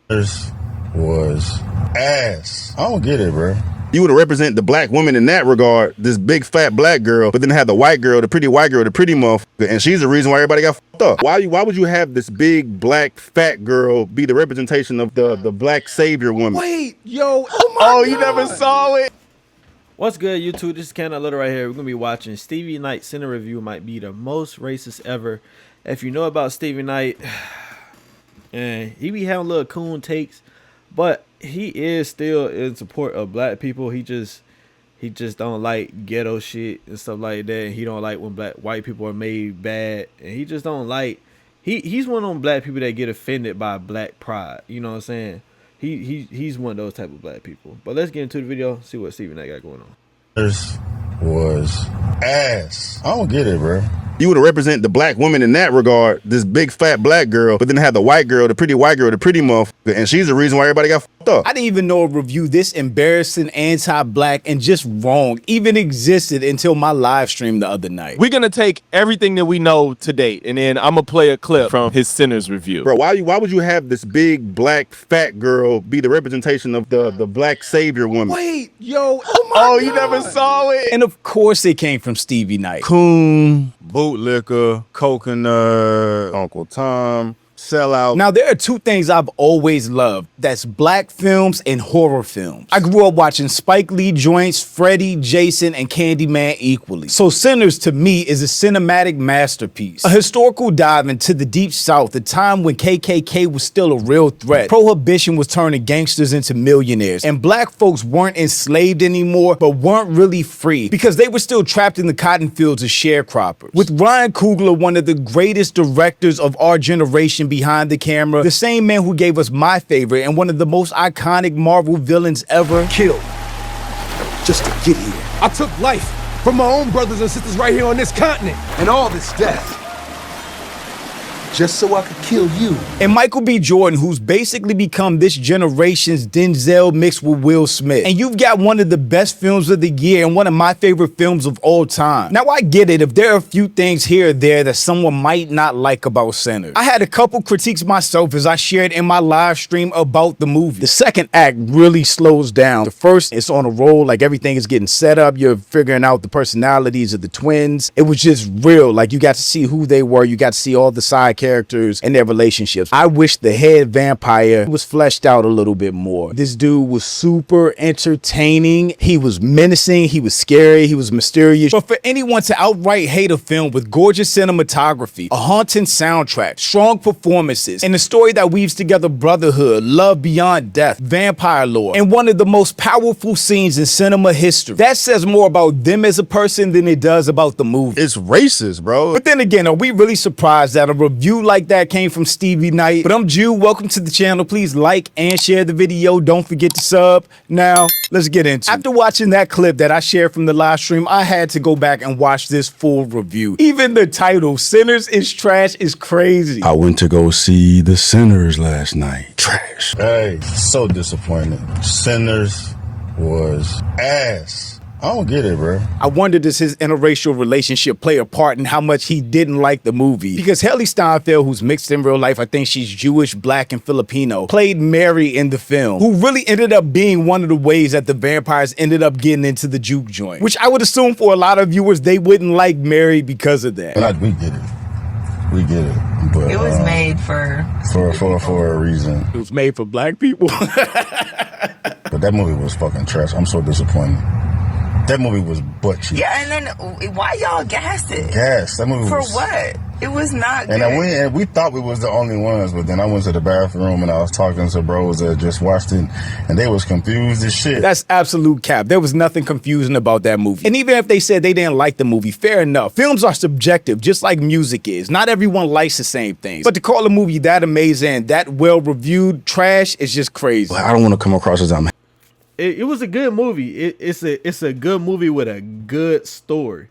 This was ass. I don't get it, bro. You would represent the black woman in that regard, this big fat black girl, but then have the white girl, the pretty white girl, the pretty motherfucker, and she's the reason why everybody got fucked up. Why would you have this big black fat girl be the representation of the black savior woman? Wait, yo, oh you never saw it? What's good, YouTube? This is KM.Little right here. We're gonna be watching Stevie Knight Center Review. Might be the most racist ever. If you know about Stevie Knight, and he be having little coon takes, but he is still in support of black people. He just don't like ghetto shit and stuff like that. And he don't like when white people are made bad, and he just don't like. He's one of them black people that get offended by black pride. You know what I'm saying? He's one of those type of black people. But let's get into the video, see what Stevie Knight got going on. This was ass. I don't get it, bro. You would represent the black woman in that regard, this big fat black girl, but then have the white girl, the pretty white girl, the pretty motherfucker, and she's the reason why everybody got fucked up. I didn't even know a review this embarrassing, anti-black, and just wrong even existed until my live stream the other night. We're gonna take everything that we know to date, and then I'm gonna play a clip from his Sinners review. Bro, why would you have this big black fat girl be the representation of the black savior woman? Wait, yo, oh you never saw it? And of course it came from Stevie Knight. Coon, bootlicker, coconut, Uncle Tom, sellout. Now, there are two things I've always loved. That's black films and horror films. I grew up watching Spike Lee joints, Freddy, Jason, and Candyman equally. So Sinners, to me, is a cinematic masterpiece. A historical dive into the Deep South, the time when KKK was still a real threat. Prohibition was turning gangsters into millionaires. And black folks weren't enslaved anymore, but weren't really free because they were still trapped in the cotton fields as sharecroppers. With Ryan Coogler, one of the greatest directors of our generation, behind the camera, the same man who gave us my favorite and one of the most iconic Marvel villains ever, killed just to get here. I took life from my own brothers and sisters right here on this continent, and all this death just so I could kill you. And Michael B. Jordan, who's basically become this generation's Denzel mixed with Will Smith. And you've got one of the best films of the year and one of my favorite films of all time. Now, I get it if there are a few things here or there that someone might not like about Sinners. I had a couple critiques myself as I shared in my live stream about the movie. The second act really slows down. The first, it's on a roll, like everything is getting set up. You're figuring out the personalities of the twins. It was just real. Like, you got to see who they were. You got to see all the side characters and their relationships. I wish the head vampire was fleshed out a little bit more. This dude was super entertaining. He was menacing. He was scary. He was mysterious. But for anyone to outright hate a film with gorgeous cinematography, a haunting soundtrack, strong performances, and a story that weaves together brotherhood, love beyond death, vampire lore, and one of the most powerful scenes in cinema history, that says more about them as a person than it does about the movie. It's racist, bro. But then again, are we really surprised that a review like that came from Stevie Knight? But I'm Jew. Welcome to the channel. Please like and share the video. Don't forget to sub. Now, let's get into it. After watching that clip that I shared from the live stream, I had to go back and watch this full review. Even the title, Sinners is Trash, is crazy. I went to go see the Sinners last night. Trash. Hey, so disappointed. Sinners was ass. I don't get it, bro. I wonder, does his interracial relationship play a part in how much he didn't like the movie? Because Haley Steinfeld, who's mixed in real life, I think she's Jewish, black, and Filipino, played Mary in the film, who really ended up being one of the ways that the vampires ended up getting into the juke joint. Which I would assume for a lot of viewers, they wouldn't like Mary because of that. But we get it. We get it. But, it was made for a reason. It was made for black people. But that movie was fucking trash. I'm so disappointed. That movie was butt cheap. Yeah, and then why y'all gassed it? Gas. That movie for was... what? It was not good. And we thought we was the only ones, but then I went to the bathroom and I was talking to bros that just watched it, and they was confused as shit. That's absolute cap. There was nothing confusing about that movie. And even if they said they didn't like the movie, fair enough. Films are subjective, just like music is. Not everyone likes the same things. But to call a movie that amazing, that well-reviewed trash is just crazy. I don't want to come across as I'm... It was a good movie. It's a good movie with a good story,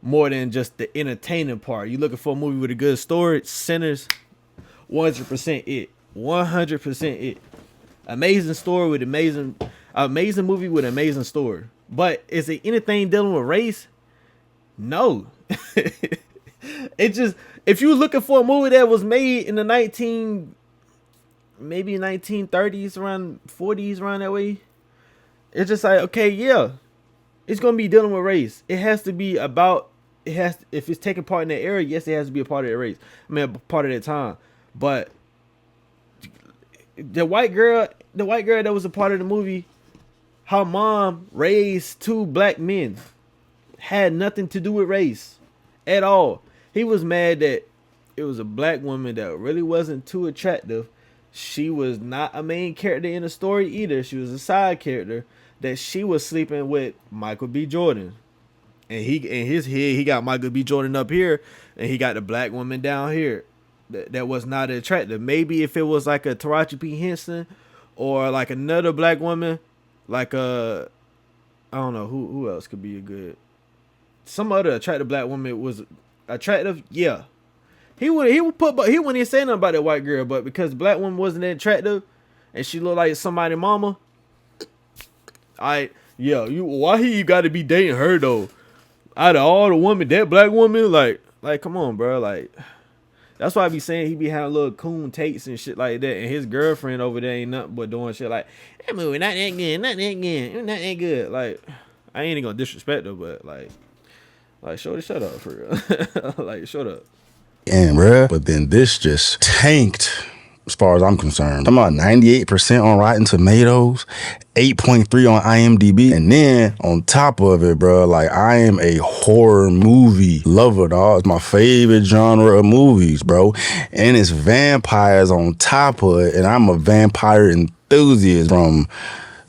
more than just the entertaining part. You looking for a movie with a good story? Sinners, 100% it. 100% it. Amazing story with amazing movie with amazing story. But is it anything dealing with race? No. It just, if you're looking for a movie that was made in the maybe 1930s, around 40s, around that way. It's just like, okay, yeah, it's gonna be dealing with race. It has to be about. It has, if it's taking part in that era, yes, it has to be a part of that race. I mean, a part of that time. But the white girl that was a part of the movie, her mom raised 2 black men, had nothing to do with race at all. He was mad that it was a black woman that really wasn't too attractive. She was not a main character in the story either. She was a side character that she was sleeping with Michael B. Jordan. And he, in his head, he got Michael B. Jordan up here, and he got the black woman down here. That was not attractive. Maybe if it was like a Taraji P. Henson or like another black woman, like I don't know who else could be a good. Some other attractive black woman was attractive. Yeah, he wouldn't even say nothing about that white girl, but because the black woman wasn't that attractive, and she looked like somebody's mama. Why he got to be dating her though? Out of all the women, that black woman, like come on, bro, like. That's why I be saying he be having little coon takes and shit like that, and his girlfriend over there ain't nothing but doing shit like, that movie not that good, not that good. Like, I ain't even gonna disrespect her, but like shorty, shut up for real. Like, shut up. And bruh, but then this just tanked as far as I'm concerned. I'm about 98% on Rotten Tomatoes, 8.3 on IMDb, and then on top of it, bro, like I am a horror movie lover, dog. It's my favorite genre of movies, bro, and it's vampires on top of it, and I'm a vampire enthusiast from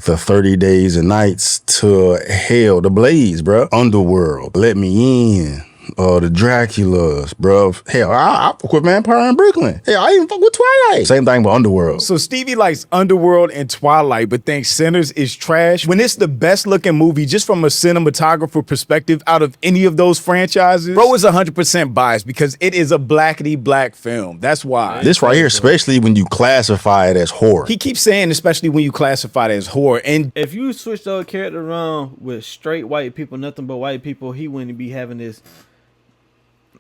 the 30 Days and Nights to Hell, the Blaze, bro, Underworld, Let Me In. The Draculas, bro. Hell, I fuck with Vampire in Brooklyn. Hell, I even fuck with Twilight. Same thing with Underworld. So Stevie likes Underworld and Twilight, but thinks Sinners is trash. When it's the best looking movie, just from a cinematographer perspective, out of any of those franchises, bro is 100% biased because it is a blackety black film. That's why. This right here, especially when you classify it as horror. He keeps saying, especially when you classify it as horror. And if you switch the character around with straight white people, nothing but white people, he wouldn't be having this.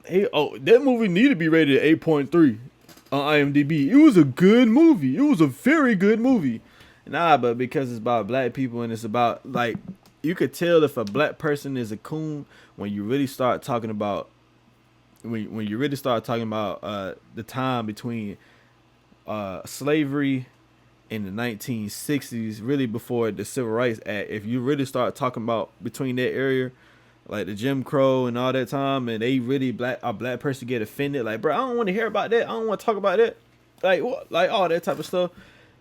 That movie needed to be rated at 8.3 on IMDb. It was a good movie. It was a very good movie. Nah, but because it's about black people and it's about, like, you could tell if a black person is a coon when you really start talking about when you really start talking about the time between slavery in the 1960s, really before the Civil Rights Act. If you really start talking about between that area, like the Jim Crow and all that time, and they really a black person get offended, like, bro, I don't want to hear about that. I don't want to talk about that. Like, what? Like all that type of stuff.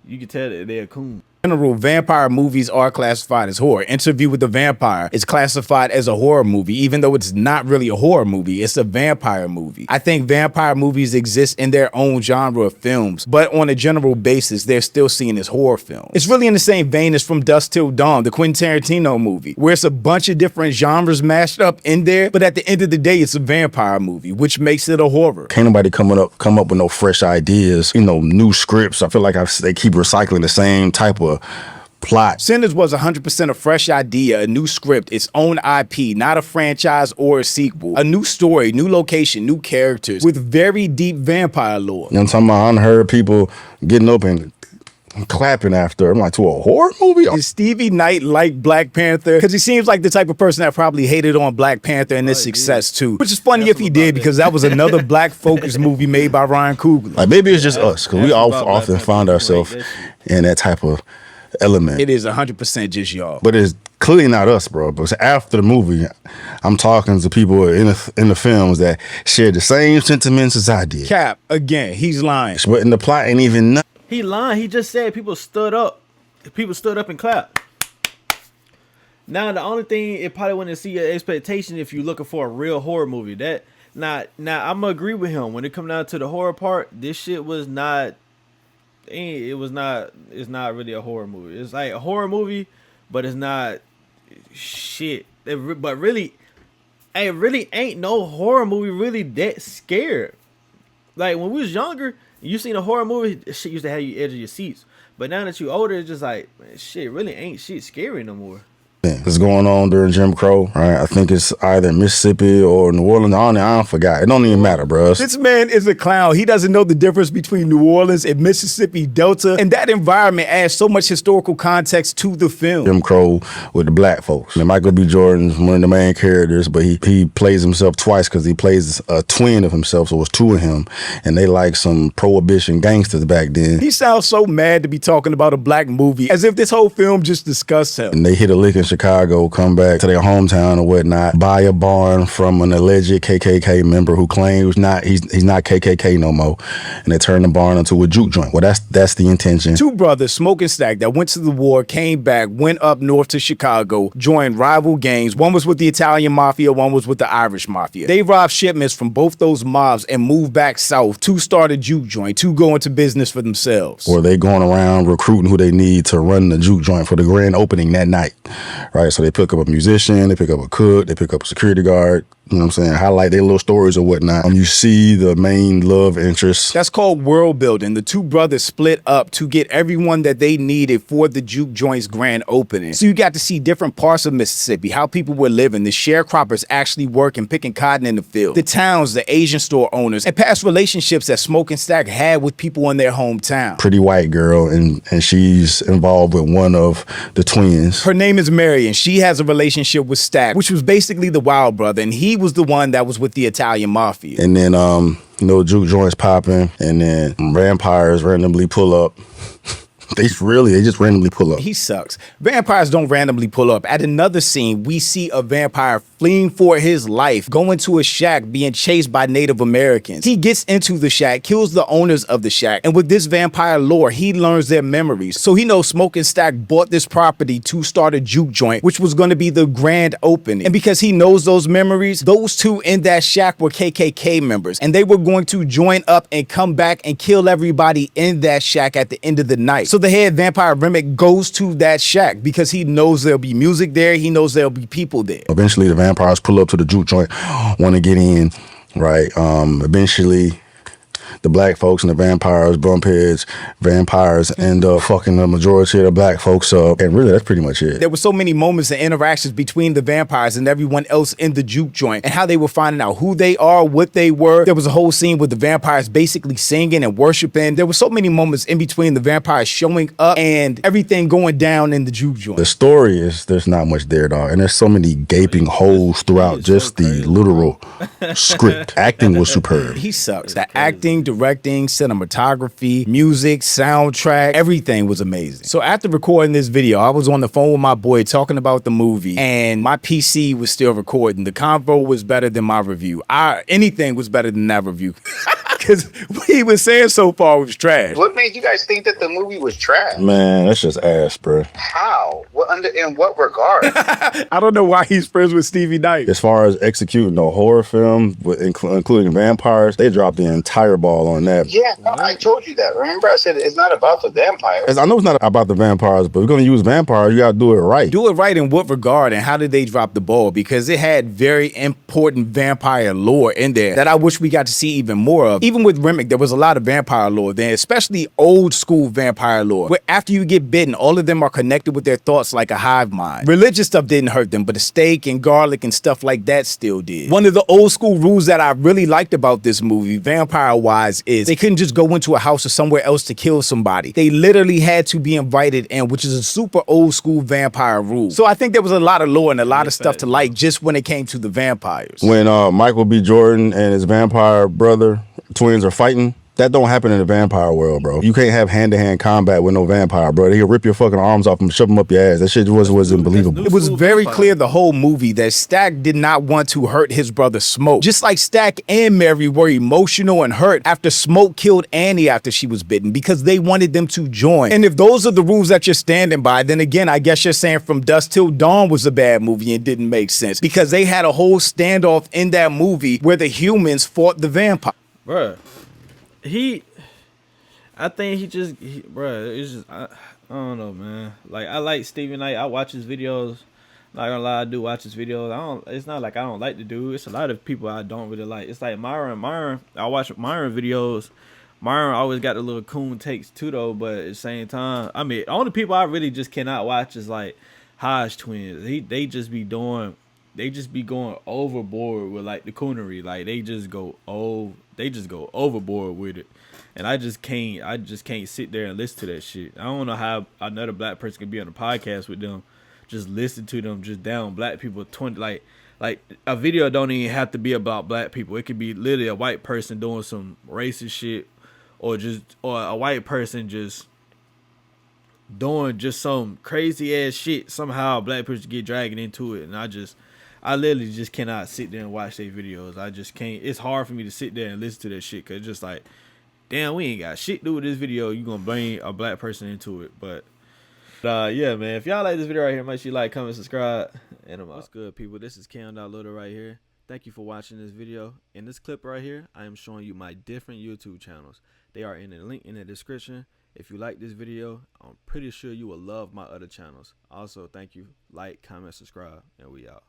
You can tell that they're a coon. In general, vampire movies are classified as horror. Interview with the Vampire is classified as a horror movie, even though it's not really a horror movie. It's a vampire movie. I think vampire movies exist in their own genre of films, but on a general basis, they're still seen as horror films. It's really in the same vein as From Dusk Till Dawn, the Quentin Tarantino movie, where it's a bunch of different genres mashed up in there, but at the end of the day, it's a vampire movie, which makes it a horror. Can't nobody come up with no fresh ideas, new scripts. I feel like they keep recycling the same type of plot. Sinners was 100% a fresh idea, a new script, its own IP, not a franchise or a sequel. A new story, new location, new characters, with very deep vampire lore. You know what I'm talking about? I heard people getting up and clapping after. I'm like, to a horror movie? Does Stevie Knight like Black Panther? Because he seems like the type of person that probably hated on Black Panther and its success too. Which is funny if he did, because that was another black focused movie made by Ryan Coogler. Like, maybe it's just us, because we often find ourselves in that type of element. It is 100% just y'all. But it's clearly not us, bro. Because after the movie, I'm talking to people in the films that share the same sentiments as I did. Cap, again, he's lying. But in the plot ain't even nothing. He lying. He just said people stood up. People stood up and clapped. Now the only thing it probably wouldn't see your expectation if you're looking for a real horror movie. Now I'm gonna agree with him when it come down to the horror part. This shit was not. It's not really a horror movie. It's like a horror movie, but it's not shit. But really, it really ain't no horror movie really that scared. Like when we was younger, you seen a horror movie, shit used to have you edge of your seats. But now that you older, it's just like, man, shit really ain't shit scary no more. It's going on during Jim Crow, right? I think it's either Mississippi or New Orleans. I don't forgot. It don't even matter, bro. This man is a clown. He doesn't know the difference between New Orleans and Mississippi Delta, and that environment adds so much historical context to the film. Jim Crow with the black folks. And Michael B. Jordan's one of the main characters, but he plays himself twice because he plays a twin of himself, so it was two of him, and they like some prohibition gangsters back then. He sounds so mad to be talking about a black movie, as if this whole film just discussed him. And they hit a lick in Chicago, come back to their hometown or whatnot, buy a barn from an alleged KKK member who claims he's not KKK no more, and they turn the barn into a juke joint. Well, that's the intention. Two brothers, Smoke and Stack, that went to the war, came back, went up north to Chicago, joined rival gangs. One was with the Italian Mafia, one was with the Irish Mafia. They robbed shipments from both those mobs and moved back south. Two started juke joint, two go into business for themselves. Or they going around recruiting who they need to run the juke joint for the grand opening that night, right? So they pick up a musician, they pick up a cook, they pick up a security guard, you know what I'm saying, highlight their little stories or whatnot. You see the main love interest. That's called world building. The two brothers split up to get everyone that they needed for the juke joint's grand opening. So you got to see different parts of Mississippi, how people were living, the sharecroppers actually working, picking cotton in the field, the towns, the Asian store owners, and past relationships that Smoke and Stack had with people in their hometown. Pretty white girl, and she's involved with one of the twins. Her name is Mary, and she has a relationship with Stack, which was basically the wild brother, and he was the one that was with the Italian Mafia. And then, juke joints popping, and then vampires randomly pull up. They just randomly pull up. He sucks. Vampires don't randomly pull up. At another scene, we see a vampire fleeing for his life, going to a shack, being chased by Native Americans. He gets into the shack, kills the owners of the shack, and with this vampire lore, he learns their memories. So he knows Smoke and Stack bought this property to start a juke joint, which was going to be the grand opening. And because he knows those memories, those two in that shack were KKK members, and they were going to join up and come back and kill everybody in that shack at the end of the night. So the head vampire Remick goes to that shack because he knows there'll be music there. He knows there'll be people there. Eventually, the vampires pull up to the juke joint, want to get in, right? Eventually, the black folks and the vampires bump heads. Vampires end up fucking the majority of the black folks up. And really, that's pretty much it. There were so many moments and interactions between the vampires and everyone else in the juke joint, and how they were finding out who they are, what they were. There was a whole scene with the vampires basically singing and worshiping. There were so many moments in between the vampires showing up and everything going down in the juke joint. The story is, there's not much there, dog. And there's so many gaping holes throughout just the literal script. Acting was superb. He sucks. The acting, directing, cinematography, music, soundtrack, everything was amazing. So after recording this video, I was on the phone with my boy talking about the movie, and my PC was still recording. The convo was better than my review. Anything was better than that review. Because what he was saying so far was trash. What made you guys think that the movie was trash? Man, that's just ass, bro. How? In what regard? I don't know why he's friends with Stevie Knight. As far as executing a horror film, including vampires, they dropped the entire ball on that. Yeah, no, I told you that. Remember, I said it's not about the vampires. I know it's not about the vampires, but if we're going to use vampires, you got to do it right. Do it right in what regard, and how did they drop the ball? Because it had very important vampire lore in there that I wish we got to see even more of. Even with Remick, there was a lot of vampire lore there, especially old school vampire lore, where after you get bitten, all of them are connected with their thoughts like a hive mind. Religious stuff didn't hurt them, but the steak and garlic and stuff like that still did. One of the old school rules that I really liked about this movie, vampire-wise, is they couldn't just go into a house or somewhere else to kill somebody. They literally had to be invited in, which is a super old school vampire rule. So I think there was a lot of lore and a lot of stuff to like just when it came to the vampires. When Michael B. Jordan and his vampire brother, twins, are fighting, that don't happen in the vampire world, bro. You can't have hand-to-hand combat with no vampire, bro. He'll rip your fucking arms off and shove them up your ass. That shit wasn't believable. It was very clear the whole movie that Stack did not want to hurt his brother Smoke. Just like Stack and Mary were emotional and hurt after Smoke killed Annie after she was bitten, because they wanted them to join. And if those are the rules that you're standing by, then again, I guess you're saying From Dusk Till Dawn was a bad movie and didn't make sense, because they had a whole standoff in that movie where the humans fought the vampire. Bruh. I think bruh, it's just, I don't know, man. Like, I like Stevie Knight. I watch his videos. Not gonna lie, I do watch his videos. It's not like I don't like the dude. It's a lot of people I don't really like. It's like Myron. I watch Myron videos. Myron always got the little coon takes too, though. But at the same time, I mean, only people I really just cannot watch is like Hodge twins. They just be going overboard with like the coonery. Like they just go overboard with it. And I just can't sit there and listen to that shit. I don't know how another black person can be on a podcast with them, just listen to them just down black people 20 like a video don't even have to be about black people. It could be literally a white person doing some racist shit, or a white person just doing just some crazy ass shit. Somehow a black person get dragged into it, and I literally just cannot sit there and watch their videos. I just can't. It's hard for me to sit there and listen to that shit, cause it's just like, damn, we ain't got shit to do with this video. You gonna bring a black person into it. But yeah, man, if y'all like this video right here, make sure you like, comment, subscribe, and I'm out. What's good, people? This is KM.Little right here. Thank you for watching this video. In this clip right here, I am showing you my different YouTube channels. They are in the link in the description. If you like this video, I'm pretty sure you will love my other channels. Also, thank you. Like, comment, subscribe, and we out.